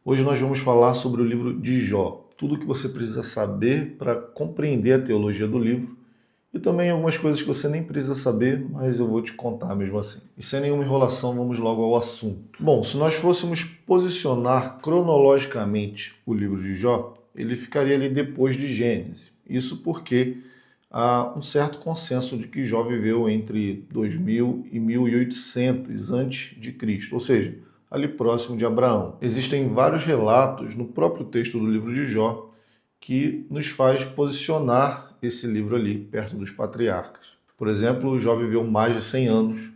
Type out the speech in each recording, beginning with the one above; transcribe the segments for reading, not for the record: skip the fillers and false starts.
Hoje nós vamos falar sobre o livro de Jó, tudo o que você precisa saber para compreender a teologia do livro e também algumas coisas que você nem precisa saber, mas eu vou te contar mesmo assim. E sem nenhuma enrolação, vamos logo ao assunto. Bom, se nós fôssemos posicionar cronologicamente o livro de Jó, ele ficaria ali depois de Gênesis. Isso porque há um certo consenso de que Jó viveu entre 2000 e 1800 antes de Cristo, ou seja, ali próximo de Abraão. Existem vários relatos no próprio texto do livro de Jó que nos faz posicionar esse livro ali perto dos patriarcas. Por exemplo, Jó viveu mais de 100 anos.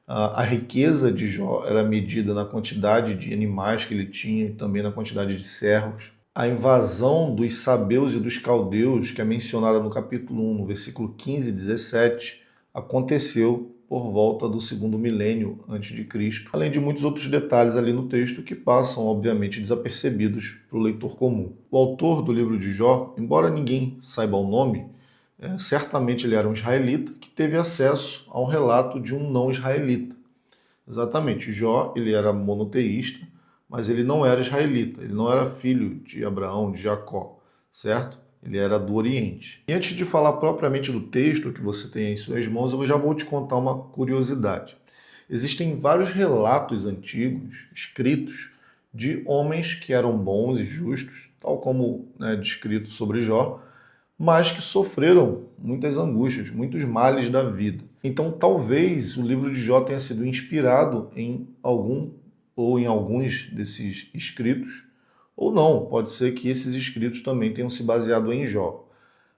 A riqueza de Jó era medida na quantidade de animais que ele tinha e também na quantidade de servos. A invasão dos sabeus e dos caldeus, que é mencionada no capítulo 1, no versículo 15 e 17, aconteceu por volta do segundo milênio antes de Cristo, além de muitos outros detalhes ali no texto que passam, obviamente, desapercebidos para o leitor comum. O autor do livro de Jó, embora ninguém saiba o nome, certamente ele era um israelita que teve acesso a um relato de um não israelita. Exatamente, Jó ele era monoteísta, mas ele não era israelita, ele não era filho de Abraão, de Jacó, certo? Ele era do Oriente. E antes de falar propriamente do texto que você tem aí em suas mãos, eu já vou te contar uma curiosidade. Existem vários relatos antigos, escritos, de homens que eram bons e justos, tal como descrito sobre Jó, mas que sofreram muitas angústias, muitos males da vida. Então, talvez o livro de Jó tenha sido inspirado em algum ou em alguns desses escritos, ou não, pode ser que esses escritos também tenham se baseado em Jó.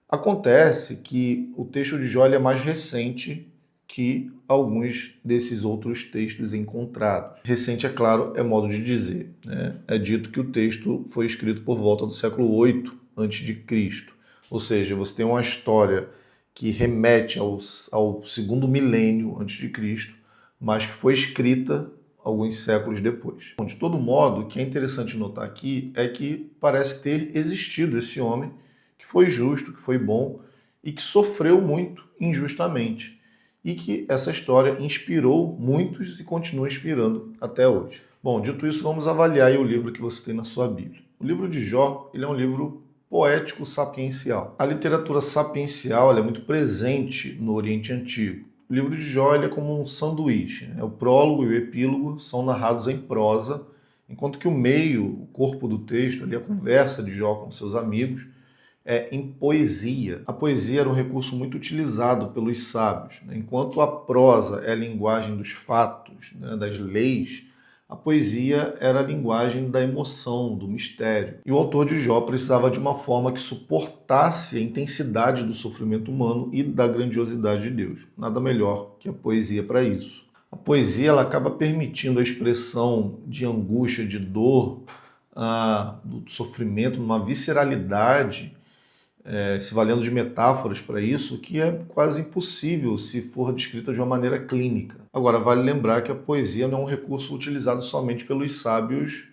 Acontece que o texto de Jó é mais recente que alguns desses outros textos encontrados. Recente, é claro, é modo de dizer, né? É dito que o texto foi escrito por volta do século 8 a.C. Ou seja, você tem uma história que remete ao segundo milênio antes de Cristo, mas que foi escrita alguns séculos depois. Bom, de todo modo, o que é interessante notar aqui é que parece ter existido esse homem que foi justo, que foi bom e que sofreu muito injustamente. E que essa história inspirou muitos e continua inspirando até hoje. Bom, dito isso, vamos avaliar aí o livro que você tem na sua Bíblia. O livro de Jó, ele é um livro poético sapiencial. A literatura sapiencial ela é muito presente no Oriente Antigo. O livro de Jó ele é como um sanduíche. O prólogo e o epílogo são narrados em prosa, enquanto que o meio, o corpo do texto, ali, a conversa de Jó com seus amigos, é em poesia. A poesia era um recurso muito utilizado pelos sábios. Enquanto a prosa é a linguagem dos fatos, das leis, a poesia era a linguagem da emoção, do mistério. E o autor de Jó precisava de uma forma que suportasse a intensidade do sofrimento humano e da grandiosidade de Deus. Nada melhor que a poesia para isso. A poesia ela acaba permitindo a expressão de angústia, de dor, do sofrimento, numa visceralidade, se valendo de metáforas para isso, que é quase impossível se for descrita de uma maneira clínica. Agora, vale lembrar que a poesia não é um recurso utilizado somente pelos sábios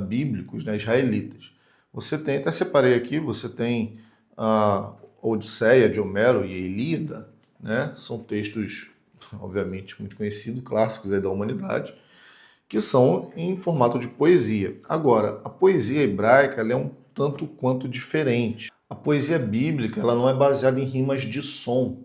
bíblicos, israelitas. Você tem, até separei aqui, você tem a Odisseia de Homero e a Ilíada, são textos, obviamente, muito conhecidos, clássicos aí da humanidade, que são em formato de poesia. Agora, a poesia hebraica ela é um tanto quanto diferente. A poesia bíblica ela não é baseada em rimas de som,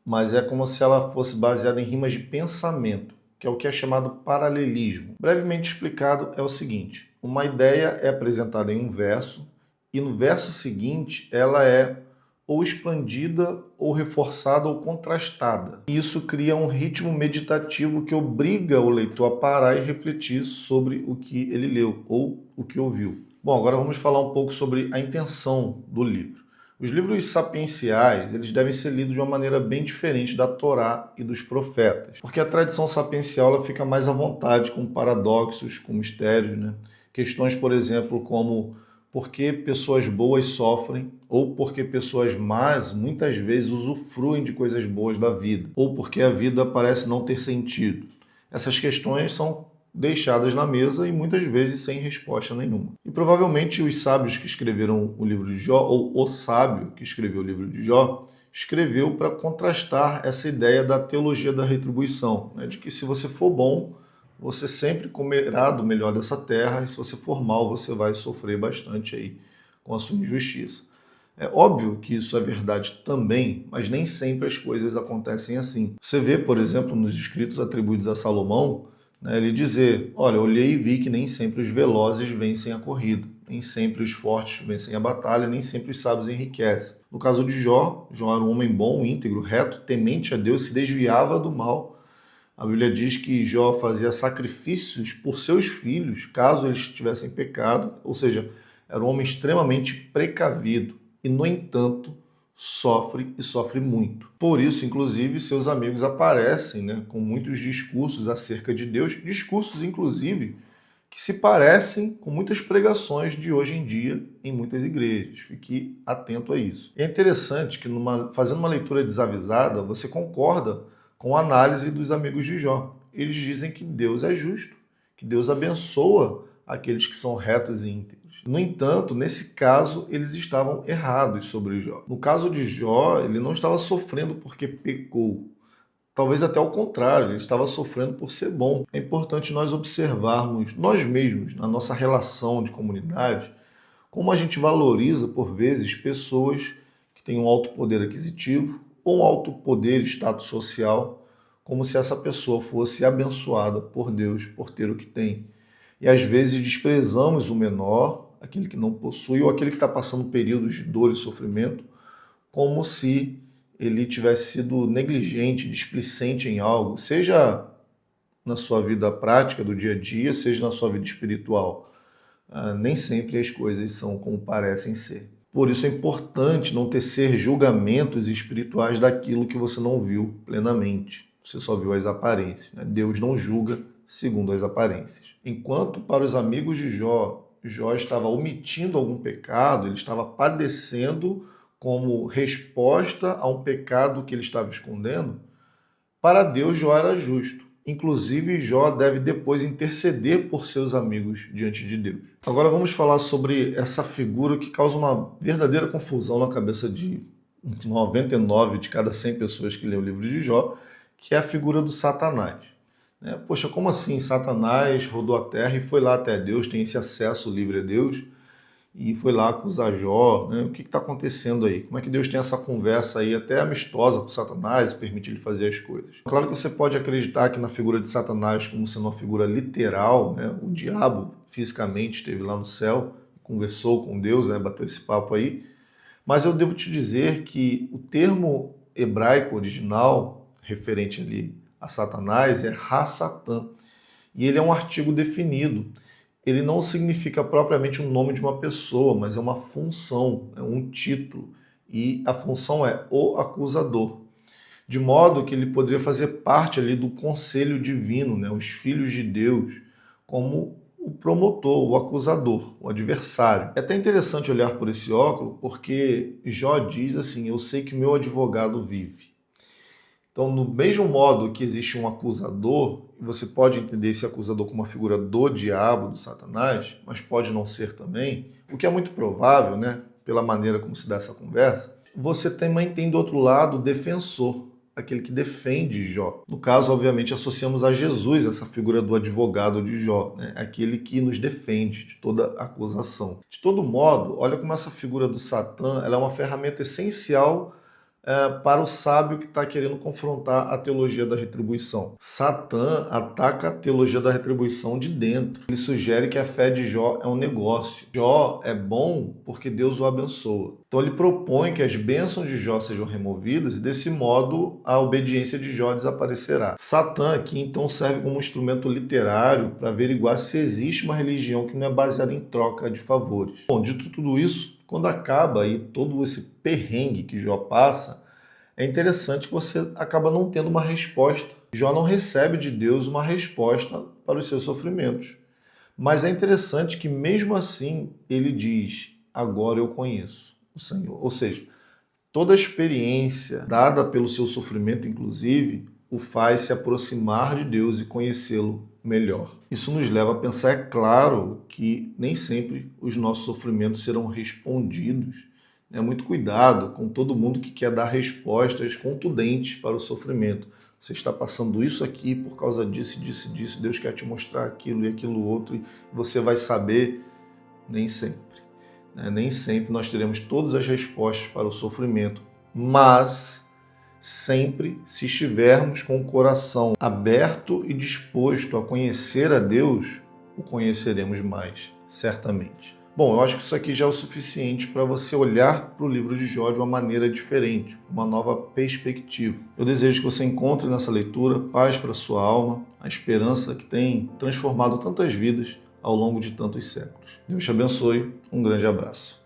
mas é como se ela fosse baseada em rimas de pensamento, que é o que é chamado paralelismo. Brevemente explicado, é o seguinte: uma ideia é apresentada em um verso, e no verso seguinte ela é ou expandida, ou reforçada, ou contrastada. Isso cria um ritmo meditativo que obriga o leitor a parar e refletir sobre o que ele leu, ou o que ouviu. Bom, agora vamos falar um pouco sobre a intenção do livro. Os livros sapienciais, eles devem ser lidos de uma maneira bem diferente da Torá e dos profetas, porque a tradição sapiencial ela fica mais à vontade com paradoxos, com mistérios, Questões, por exemplo, como por que pessoas boas sofrem, ou porque pessoas más muitas vezes usufruem de coisas boas da vida, ou porque a vida parece não ter sentido. Essas questões são deixadas na mesa e muitas vezes sem resposta nenhuma. E provavelmente os sábios que escreveram o livro de Jó, ou o sábio que escreveu o livro de Jó, escreveu para contrastar essa ideia da teologia da retribuição, de que se você for bom, você sempre comerá do melhor dessa terra, e se você for mal, você vai sofrer bastante aí com a sua injustiça. É óbvio que isso é verdade também, mas nem sempre as coisas acontecem assim. Você vê, por exemplo, nos escritos atribuídos a Salomão, né, ele dizer: olha, olhei e vi que nem sempre os velozes vencem a corrida, nem sempre os fortes vencem a batalha, nem sempre os sábios enriquecem. No caso de Jó, Jó era um homem bom, íntegro, reto, temente a Deus, se desviava do mal. A Bíblia diz que Jó fazia sacrifícios por seus filhos, caso eles tivessem pecado, ou seja, era um homem extremamente precavido e, no entanto, sofre e sofre muito. Por isso, inclusive, seus amigos aparecem, né, com muitos discursos acerca de Deus, discursos, inclusive, que se parecem com muitas pregações de hoje em dia em muitas igrejas. Fique atento a isso. É interessante que, fazendo uma leitura desavisada, você concorda com a análise dos amigos de Jó. Eles dizem que Deus é justo, que Deus abençoa aqueles que são retos e íntegros. No entanto, nesse caso, eles estavam errados sobre Jó. No caso de Jó, ele não estava sofrendo porque pecou. Talvez até ao contrário, ele estava sofrendo por ser bom. É importante nós observarmos nós mesmos, na nossa relação de comunidade, como a gente valoriza, por vezes, pessoas que têm um alto poder aquisitivo ou um alto poder e status social, como se essa pessoa fosse abençoada por Deus por ter o que tem. E às vezes desprezamos o menor, aquele que não possui, ou aquele que está passando períodos de dor e sofrimento, como se ele tivesse sido negligente, displicente em algo, seja na sua vida prática do dia a dia, seja na sua vida espiritual. Nem sempre as coisas são como parecem ser. Por isso é importante não tecer julgamentos espirituais daquilo que você não viu plenamente. Você só viu as aparências, né? Deus não julga segundo as aparências. Enquanto para os amigos de Jó, Jó estava omitindo algum pecado, ele estava padecendo como resposta a um pecado que ele estava escondendo, para Deus Jó era justo. Inclusive, Jó deve depois interceder por seus amigos diante de Deus. Agora vamos falar sobre essa figura que causa uma verdadeira confusão na cabeça de 99 de cada 100 pessoas que lê o livro de Jó, que é a figura do Satanás. Poxa, como assim Satanás rodou a terra e foi lá até Deus, tem esse acesso livre a Deus, e foi lá acusar Jó, né? O que está acontecendo aí? Como é que Deus tem essa conversa aí até amistosa com Satanás e permite ele fazer as coisas? Claro que você pode acreditar que na figura de Satanás como sendo uma figura literal, né? O diabo fisicamente esteve lá no céu, conversou com Deus, né? Bateu esse papo aí, mas eu devo te dizer que o termo hebraico original referente ali a Satanás é Ha-Satan, e ele é um artigo definido. Ele não significa propriamente o nome de uma pessoa, mas é uma função, é um título. E a função é o acusador. De modo que ele poderia fazer parte ali do conselho divino, né? Os filhos de Deus, como o promotor, o acusador, o adversário. É até interessante olhar por esse óculo, porque Jó diz assim: eu sei que meu advogado vive. Então, no mesmo modo que existe um acusador, você pode entender esse acusador como uma figura do diabo, do Satanás, mas pode não ser também, o que é muito provável, né, pela maneira como se dá essa conversa, você também tem do outro lado o defensor, aquele que defende Jó. No caso, obviamente, associamos a Jesus essa figura do advogado de Jó, né, aquele que nos defende de toda acusação. De todo modo, olha como essa figura do Satã, ela é uma ferramenta essencial para o sábio que está querendo confrontar a teologia da retribuição. Satã ataca a teologia da retribuição de dentro. Ele sugere que a fé de Jó é um negócio. Jó é bom porque Deus o abençoa. Então ele propõe que as bênçãos de Jó sejam removidas e desse modo a obediência de Jó desaparecerá. Satã aqui então serve como um instrumento literário para averiguar se existe uma religião que não é baseada em troca de favores. Bom, dito tudo isso, quando acaba aí todo esse perrengue que Jó passa, é interessante que você acaba não tendo uma resposta. Jó não recebe de Deus uma resposta para os seus sofrimentos. Mas é interessante que mesmo assim ele diz: agora eu conheço o Senhor. Ou seja, toda a experiência dada pelo seu sofrimento, inclusive, o faz se aproximar de Deus e conhecê-lo melhor. Isso nos leva a pensar, é claro, que nem sempre os nossos sofrimentos serão respondidos. Muito cuidado com todo mundo que quer dar respostas contundentes para o sofrimento. Você está passando isso aqui por causa disso, disso, disso. Deus quer te mostrar aquilo e aquilo outro. E você vai saber, nem sempre. Nem sempre nós teremos todas as respostas para o sofrimento. Mas sempre, se estivermos com o coração aberto e disposto a conhecer a Deus, o conheceremos mais, certamente. Bom, eu acho que isso aqui já é o suficiente para você olhar para o livro de Jó de uma maneira diferente, uma nova perspectiva. Eu desejo que você encontre nessa leitura paz para a sua alma, a esperança que tem transformado tantas vidas ao longo de tantos séculos. Deus te abençoe, um grande abraço.